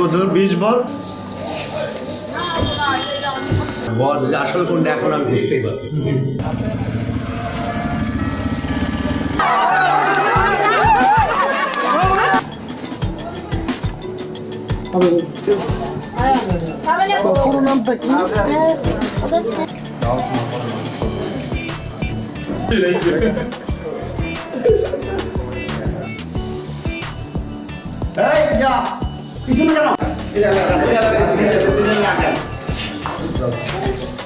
বধূর 20 বর বর যে আসল কোনটা এখন আমি বুঝতেই পারতেছি না। নামটা কি?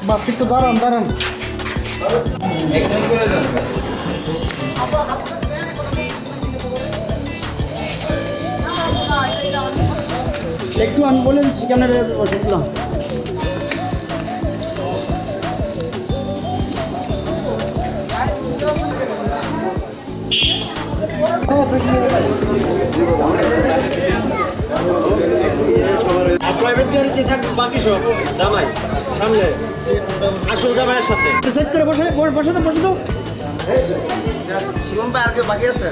বাপ একটু দাঁড়ান দাঁড়ান। একটু আমি বলে দিচ্ছি কেমন বসেছিলাম। প্রাইভেট গাড়িতে থাকবে বাকি সব জামাই সামনে আসল জামাইয়ের সাথে সেট করে বসে বসে তো বসে তো শিবম ভাই আর কেউ বাকি আছে?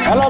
হ্যালো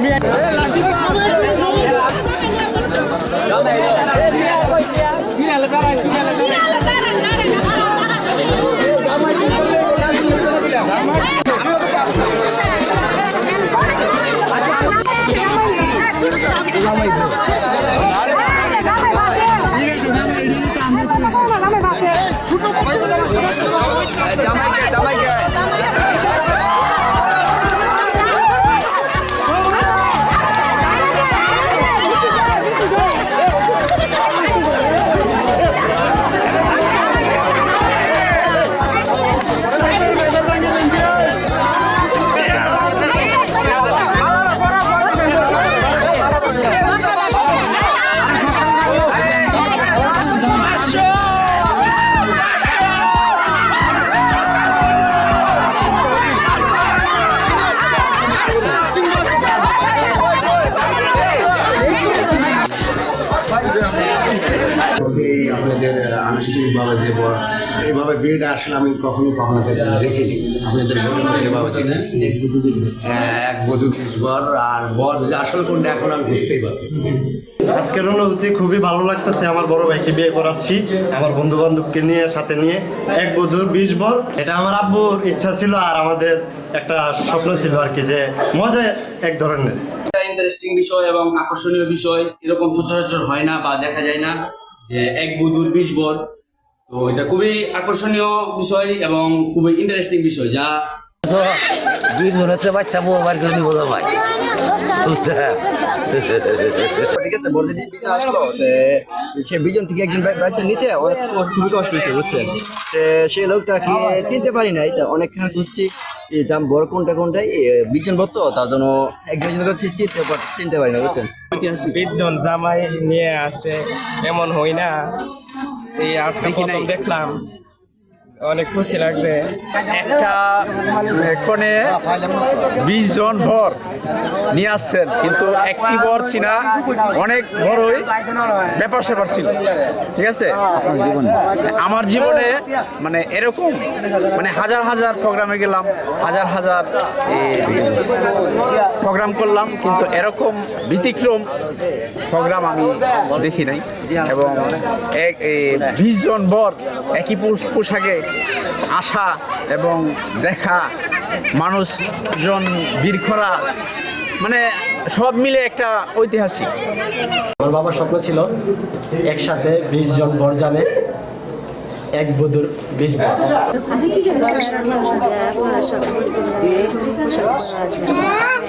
আপনাদের আনুষ্ঠানিকভাবে যে এইভাবে বিয়েটা আসলে আমি কখনো আপনাদের দেখিনি। আপনাদের যেভাবে দেখতেছি এক বধূ 20 বর আর বর যে আসল কোনটা এখন আমি বুঝতেই পারতেছি। আজকের অনুভূতি খুবই ভালো লাগতেছে। আমার বড় ভাইকে বিয়ে করাচ্ছি আমার বন্ধু বান্ধবকে নিয়ে সাথে নিয়ে। এক বধূর 20 বর, এটা আমার আব্বুর ইচ্ছা ছিল আর আমাদের একটা স্বপ্ন ছিল আর কি, যে মজা এক ধরনের। ইন্টারেস্টিং বিষয় এবং আকর্ষণীয় বিষয় এরকম সচরাচর হয় না বা দেখা যায় না যে এক বধূর 20 বর। তো এটা খুবই আকর্ষণীয় বিষয় এবং খুবই ইন্টারেস্টিং বিষয়, যা তো দুই ধরতে বাচ্চা বউ বার করে নিবো ভাই। ঠিক আছে, বলতে সে বিজন থেকে একজন বাচ্চা নিতে অনেক খুবই কষ্ট হয়েছে বুঝছেন। সেই লোকটাকে চিনতে পারি নাই, তা অনেকক্ষণ খুঁজছি জাম বড় কোনটা কোনটাই বিজন বর, তো তার জন্য একজন চিনতে পারি না বুঝছেন। বিজন জামাই নিয়ে আসে এমন হই না, এই আজকে প্রথম দেখলাম, অনেক খুশি লাগছে। একটা এখানে 20 জন বর নিয়ে আসছেন, কিন্তু একটি বর চিনা অনেক বড়ই ব্যাপার স্যাপার ছিল। ঠিক আছে, আমার জীবনে মানে এরকম মানে হাজার হাজার প্রোগ্রামে গেলাম, হাজার হাজার প্রোগ্রাম করলাম, কিন্তু এরকম ব্যতিক্রম প্রোগ্রাম আমি দেখি নাই। এবং 20 জন বর একই পোশাকে আসা এবং দেখা, মানুষজন ভিড় করা, মানে সব মিলে একটা ঐতিহাসিক। আমার বাবার স্বপ্ন ছিল একসাথে 20 জন বর যাবে, এক বধূর 20 বর।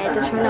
এটা শুনে